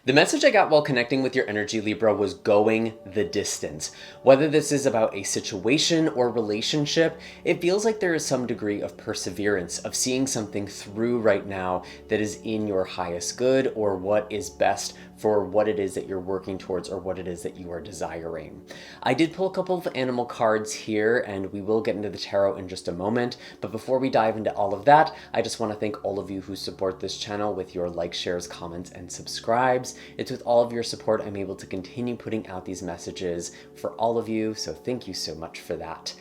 The message I got while connecting with your energy, Libra, was going the distance. Whether this is about a situation or relationship, it feels like there is some degree of perseverance, of seeing something through right now that is in your highest good, or what is best for what it is that you're working towards or what it is that you are desiring. I did pull a couple of animal cards here, and we will get into the tarot in just a moment. But before we dive into all of that, I just want to thank all of you who support this channel with your likes, shares, comments, and subscribes. It's with all of your support I'm able to continue putting out these messages for all of you, so thank you so much for that.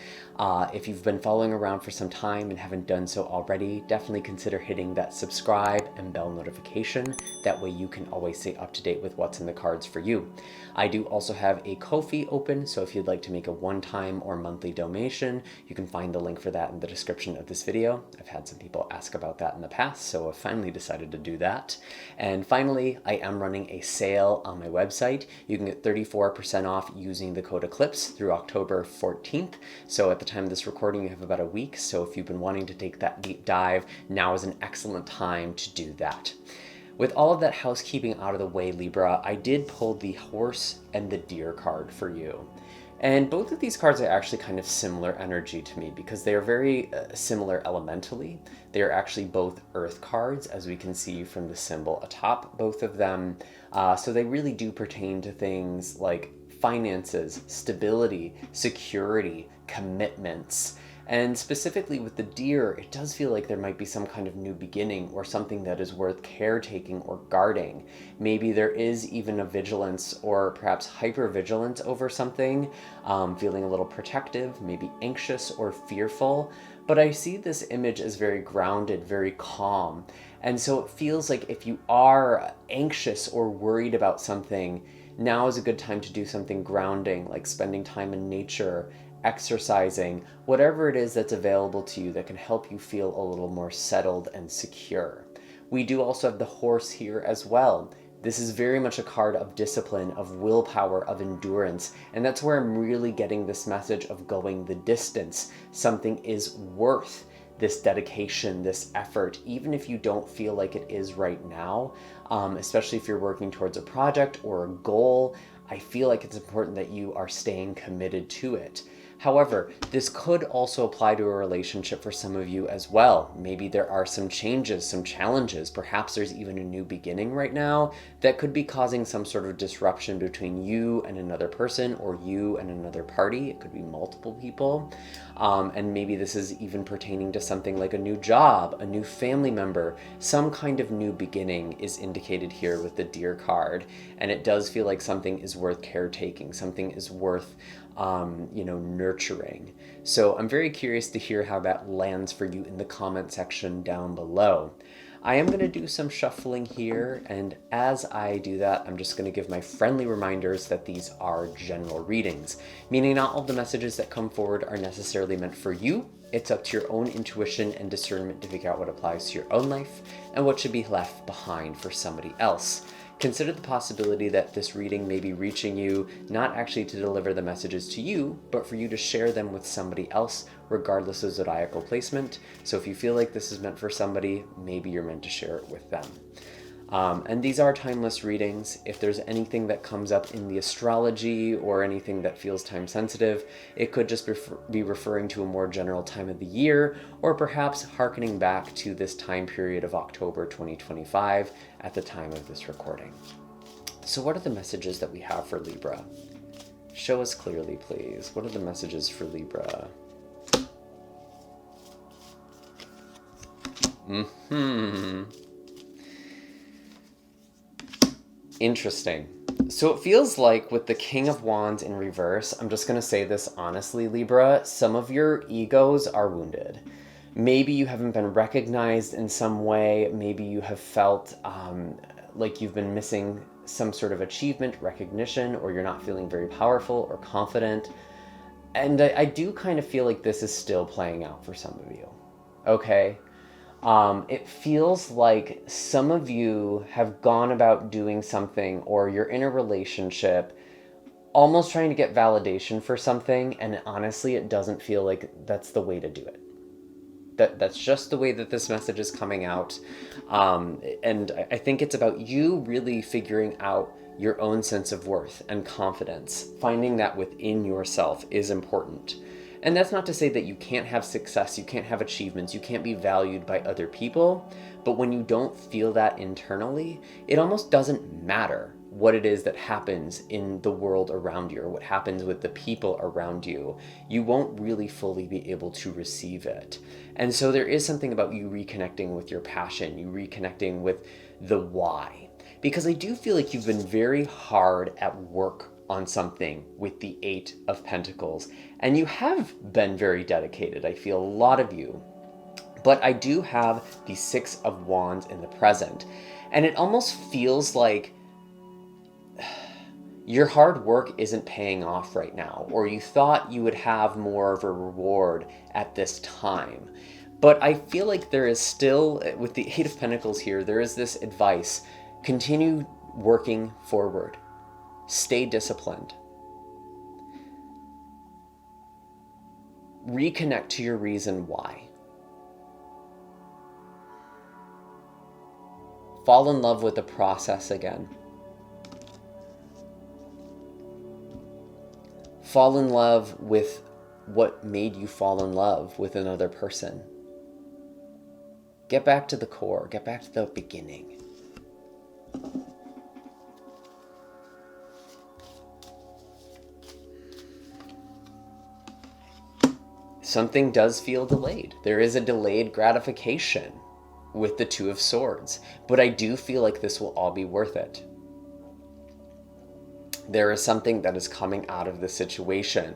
If you've been following around for some time and haven't done so already, definitely consider hitting that subscribe and bell notification. That way you can always stay up to date with what's in the cards for you. I do also have a Ko-fi open, so if you'd like to make a one-time or monthly donation, you can find the link for that in the description of this video. I've had some people ask about that in the past, so I've finally decided to do that. And finally, I am running a sale on my website. You can get 34% off using the code ECLIPSE through October 14th. So at the time of this recording, you have about a week. So if you've been wanting to take that deep dive, now is an excellent time to do that. With all of that housekeeping out of the way, Libra, I did pull the horse and the deer card for you. And both of these cards are actually kind of similar energy to me because they are very similar elementally. They are actually both earth cards, as we can see from the symbol atop both of them. So they really do pertain to things like finances, stability, security, commitments. And specifically with the deer, it does feel like there might be some kind of new beginning or something that is worth caretaking or guarding. Maybe there is even a vigilance or perhaps hypervigilance over something, feeling a little protective, maybe anxious or fearful. But I see this image as very grounded, very calm. And so it feels like if you are anxious or worried about something, now is a good time to do something grounding, like spending time in nature, exercising, whatever it is that's available to you that can help you feel a little more settled and secure. We do also have the horse here as well. This is very much a card of discipline, of willpower, of endurance, and that's where I'm really getting this message of going the distance. Something is worth this dedication, this effort, even if you don't feel like it is right now, especially if you're working towards a project or a goal. I feel like it's important that you are staying committed to it. However, this could also apply to a relationship for some of you as well. Maybe there are some changes, some challenges. Perhaps there's even a new beginning right now that could be causing some sort of disruption between you and another person or you and another party. It could be multiple people. And maybe this is even pertaining to something like a new job, a new family member. Some kind of new beginning is indicated here with the deer card. And it does feel like something is worth caretaking, something is worth nurturing. So I'm very curious to hear how that lands for you in the comment section down below. I am going to do some shuffling here, and as I do that, I'm just going to give my friendly reminders that these are general readings, meaning not all the messages that come forward are necessarily meant for you. It's up to your own intuition and discernment to figure out what applies to your own life and what should be left behind for somebody else. Consider the possibility that this reading may be reaching you, not actually to deliver the messages to you, but for you to share them with somebody else, regardless of zodiacal placement. So if you feel like this is meant for somebody, maybe you're meant to share it with them. And these are timeless readings. If there's anything that comes up in the astrology or anything that feels time sensitive, it could just be referring to a more general time of the year, or perhaps hearkening back to this time period of October 2025 at the time of this recording. So what are the messages that we have for Libra? Show us clearly, please. What are the messages for Libra? Interesting. So it feels like with the King of Wands in reverse, I'm just going to say this honestly, Libra, some of your egos are wounded. Maybe you haven't been recognized in some way. Maybe you have felt like you've been missing some sort of achievement, recognition, or you're not feeling very powerful or confident. And I do kind of feel like this is still playing out for some of you. Okay? It feels like some of you have gone about doing something, or you're in a relationship almost trying to get validation for something, and honestly, it doesn't feel like that's the way to do it. That's just the way that this message is coming out. And I think it's about you really figuring out your own sense of worth and confidence. Finding that within yourself is important. And that's not to say that you can't have success, you can't have achievements, you can't be valued by other people. But when you don't feel that internally, it almost doesn't matter what it is that happens in the world around you or what happens with the people around you. You won't really fully be able to receive it. And so there is something about you reconnecting with your passion, you reconnecting with the why. Because I do feel like you've been very hard at work on something with the 8 of Pentacles. And you have been very dedicated, I feel, a lot of you. But I do have the 6 of Wands in the present. And it almost feels like your hard work isn't paying off right now, or you thought you would have more of a reward at this time. But I feel like there is still, with the 8 of Pentacles here, there is this advice: continue working forward, stay disciplined, reconnect to your reason why. Fall in love with the process again. Fall in love with what made you fall in love with another person. Get back to the core, get back to the beginning. Something does feel delayed. There is a delayed gratification with the 2 of Swords, but I do feel like this will all be worth it. There is something that is coming out of the situation,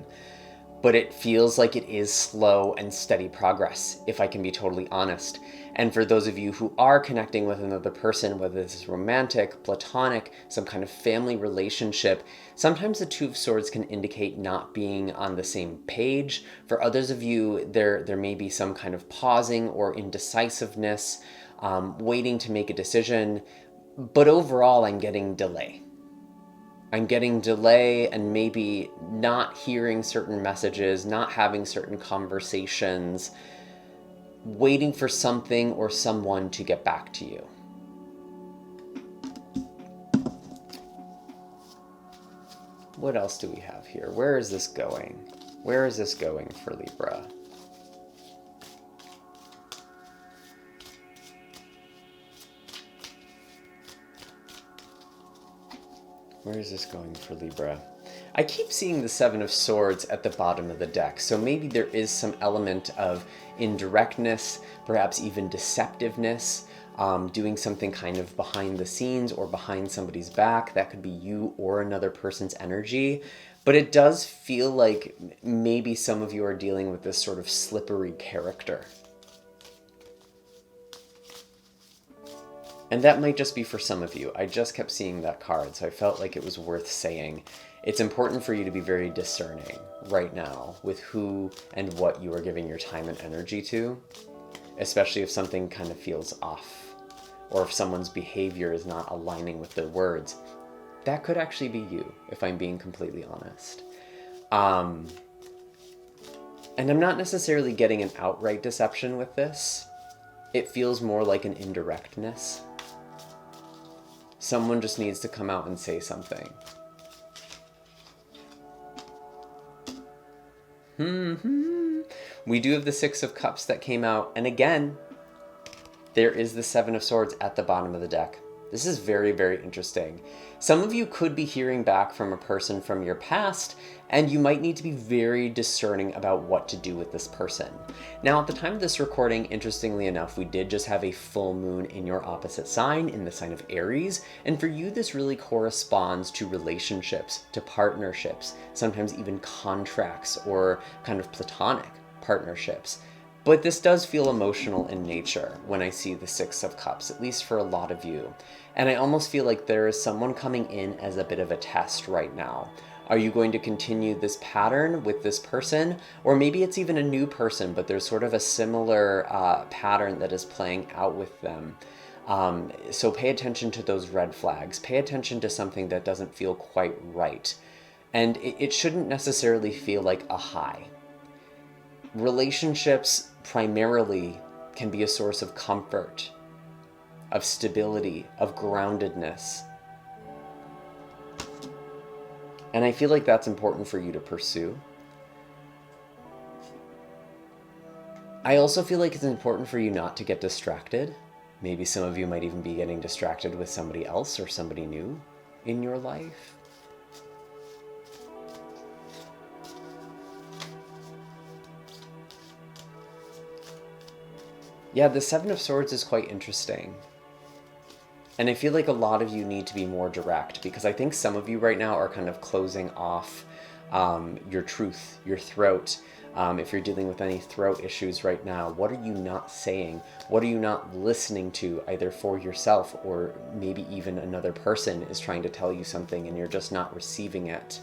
but it feels like it is slow and steady progress, if I can be totally honest. And for those of you who are connecting with another person, whether this is romantic, platonic, some kind of family relationship, sometimes the 2 of Swords can indicate not being on the same page. For others of you, there may be some kind of pausing or indecisiveness, waiting to make a decision. But overall, I'm getting delay. I'm getting delay and maybe not hearing certain messages, not having certain conversations, waiting for something or someone to get back to you. What else do we have here? Where is this going? Where is this going for Libra? Where is this going for Libra? I keep seeing the 7 of Swords at the bottom of the deck, so maybe there is some element of indirectness, perhaps even deceptiveness, doing something kind of behind the scenes or behind somebody's back. That could be you or another person's energy. But it does feel like maybe some of you are dealing with this sort of slippery character. And that might just be for some of you. I just kept seeing that card, so I felt like it was worth saying. It's important for you to be very discerning right now with who and what you are giving your time and energy to, especially if something kind of feels off, or if someone's behavior is not aligning with their words. That could actually be you, if I'm being completely honest. And I'm not necessarily getting an outright deception with this. It feels more like an indirectness. Someone just needs to come out and say something. We do have the 6 of Cups that came out, and again, there is the 7 of Swords at the bottom of the deck. This is very, very interesting. Some of you could be hearing back from a person from your past, and you might need to be very discerning about what to do with this person. Now, at the time of this recording, interestingly enough, we did just have a full moon in your opposite sign, in the sign of Aries, and for you, this really corresponds to relationships, to partnerships, sometimes even contracts or kind of platonic partnerships. But this does feel emotional in nature when I see the 6 of Cups, at least for a lot of you. And I almost feel like there is someone coming in as a bit of a test right now. Are you going to continue this pattern with this person? Or maybe it's even a new person, but there's sort of a similar pattern that is playing out with them. So pay attention to those red flags. Pay attention to something that doesn't feel quite right. And it shouldn't necessarily feel like a high. Relationships primarily can be a source of comfort, of stability, of groundedness. And I feel like that's important for you to pursue. I also feel like it's important for you not to get distracted. Maybe some of you might even be getting distracted with somebody else or somebody new in your life. Yeah, the Seven of Swords is quite interesting. And I feel like a lot of you need to be more direct, because I think some of you right now are kind of closing off your truth, your throat. If you're dealing with any throat issues right now, what are you not saying? What are you not listening to, either for yourself or maybe even another person is trying to tell you something and you're just not receiving it?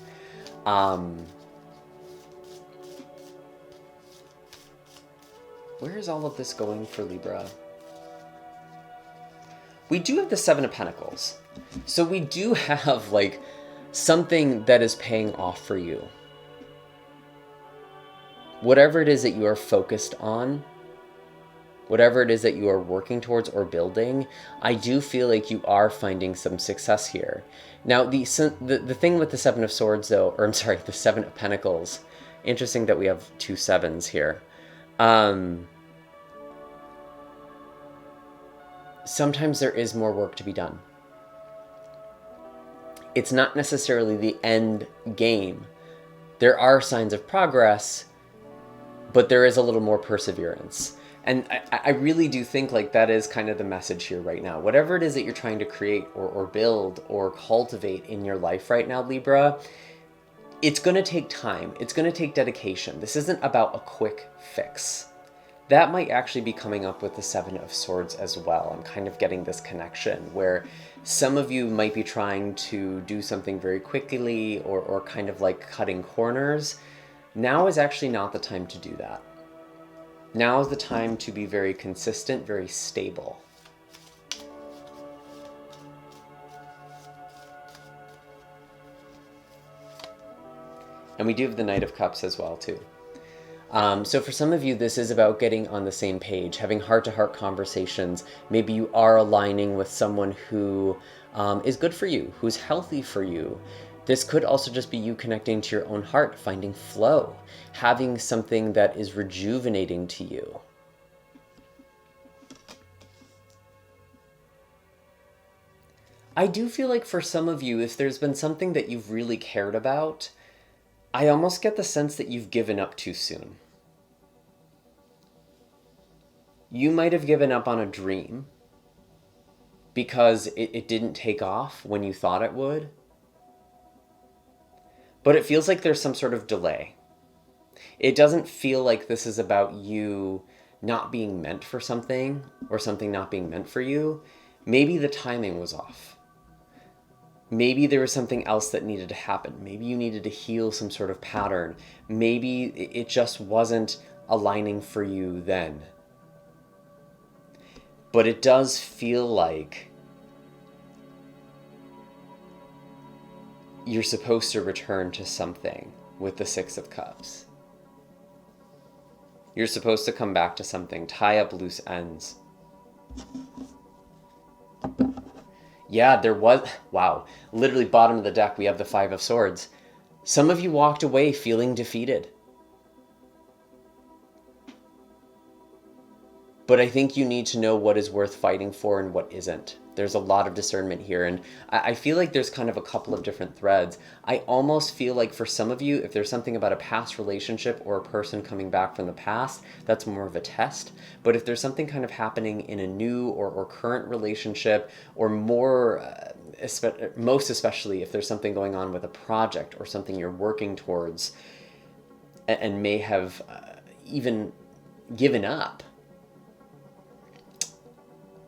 Where is all of this going for Libra? We do have the Seven of Pentacles. So we do have like something that is paying off for you. Whatever it is that you are focused on, whatever it is that you are working towards or building, I do feel like you are finding some success here. Now, the thing with the Seven of Swords, though, or I'm sorry, the Seven of Pentacles, interesting that we have two sevens here. Sometimes there is more work to be done. It's not necessarily the end game. There are signs of progress, but there is a little more perseverance. And I really do think like that is kind of the message here right now. Whatever it is that you're trying to create or build or cultivate in your life right now, Libra, it's going to take time. It's going to take dedication. This isn't about a quick fix. That might actually be coming up with the Seven of Swords as well. I'm kind of getting this connection where some of you might be trying to do something very quickly or kind of like cutting corners. Now is actually not the time to do that. Now is the time to be very consistent, very stable. And we do have the Knight of Cups as well, too. So for some of you, this is about getting on the same page, having heart-to-heart conversations. Maybe you are aligning with someone who is good for you, who's healthy for you. This could also just be you connecting to your own heart, finding flow, having something that is rejuvenating to you. I do feel like for some of you, if there's been something that you've really cared about, I almost get the sense that you've given up too soon. You might have given up on a dream because it didn't take off when you thought it would. But it feels like there's some sort of delay. It doesn't feel like this is about you not being meant for something or something not being meant for you. Maybe the timing was off. Maybe there was something else that needed to happen. Maybe you needed to heal some sort of pattern. Maybe it just wasn't aligning for you then. But it does feel like you're supposed to return to something with the Six of Cups. You're supposed to come back to something, tie up loose ends. Yeah, there was, wow, literally bottom of the deck, we have the Five of Swords. Some of you walked away feeling defeated. But I think you need to know what is worth fighting for and what isn't. There's a lot of discernment here, and I feel like there's kind of a couple of different threads. I almost feel like for some of you, if there's something about a past relationship or a person coming back from the past, that's more of a test. But if there's something kind of happening in a new or current relationship, or more, most especially if there's something going on with a project or something you're working towards and may have even given up,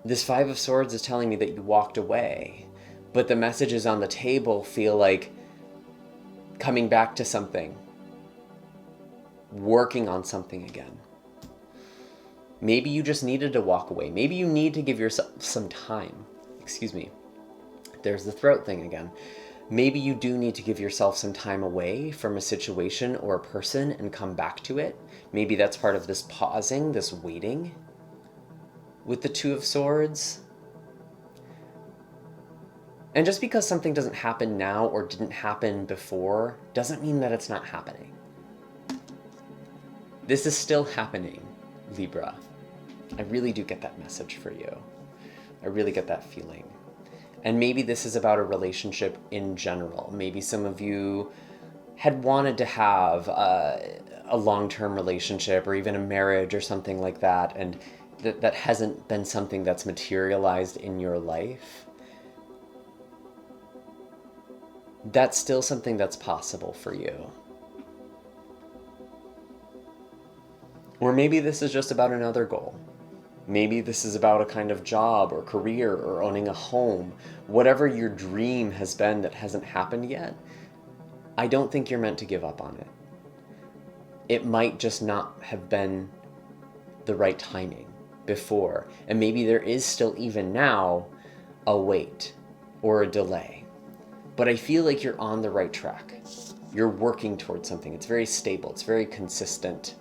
this Five of Swords is telling me that you walked away, but the messages on the table feel like coming back to something, working on something again. Maybe you just needed to walk away. Maybe you need to give yourself some time. Excuse me. There's the throat thing again. Maybe you do need to give yourself some time away from a situation or a person and come back to it. Maybe that's part of this pausing, this waiting with the Two of Swords. And just because something doesn't happen now or didn't happen before doesn't mean that it's not happening. This is still happening, Libra. I really do get that message for you. I really get that feeling. And maybe this is about a relationship in general. Maybe some of you had wanted to have a long-term relationship or even a marriage or something like that, and that hasn't been something that's materialized in your life. That's still something that's possible for you. Or maybe this is just about another goal. Maybe this is about a kind of job or career or owning a home. Whatever your dream has been that hasn't happened yet, I don't think you're meant to give up on it. It might just not have been the right timing before. And maybe there is still, even now, a wait or a delay. But I feel like you're on the right track. You're working towards something. It's very stable. It's very consistent.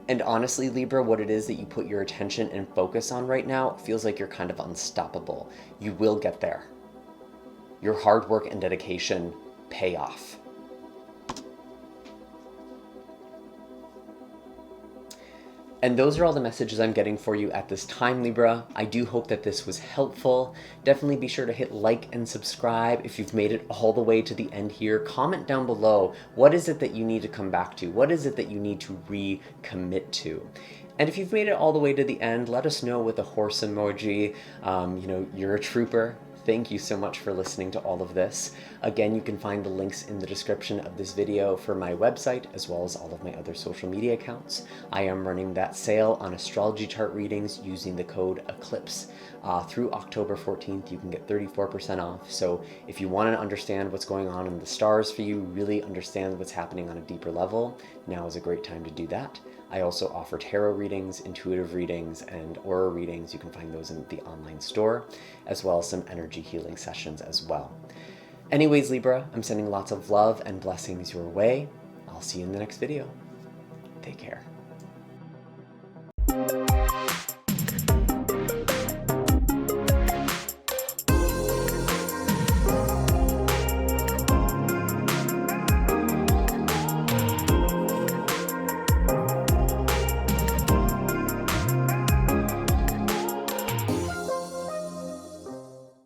And honestly, Libra, what it is that you put your attention and focus on right now feels like you're kind of unstoppable. You will get there. Your hard work and dedication pay off. And those are all the messages I'm getting for you at this time, Libra. I do hope that this was helpful. Definitely be sure to hit like and subscribe if you've made it all the way to the end here. Comment down below, what is it that you need to come back to? What is it that you need to recommit to? And if you've made it all the way to the end, let us know with a horse emoji. You're a trooper. Thank you so much for listening to all of this. Again, you can find the links in the description of this video for my website, as well as all of my other social media accounts. I am running that sale on astrology chart readings using the code ECLIPSE. Through October 14th, you can get 34% off. So if you want to understand what's going on in the stars for you, really understand what's happening on a deeper level, now is a great time to do that. I also offer tarot readings, intuitive readings, and aura readings. You can find those in the online store, as well as some energy healing sessions as well. Anyways, Libra, I'm sending lots of love and blessings your way. I'll see you in the next video. Take care.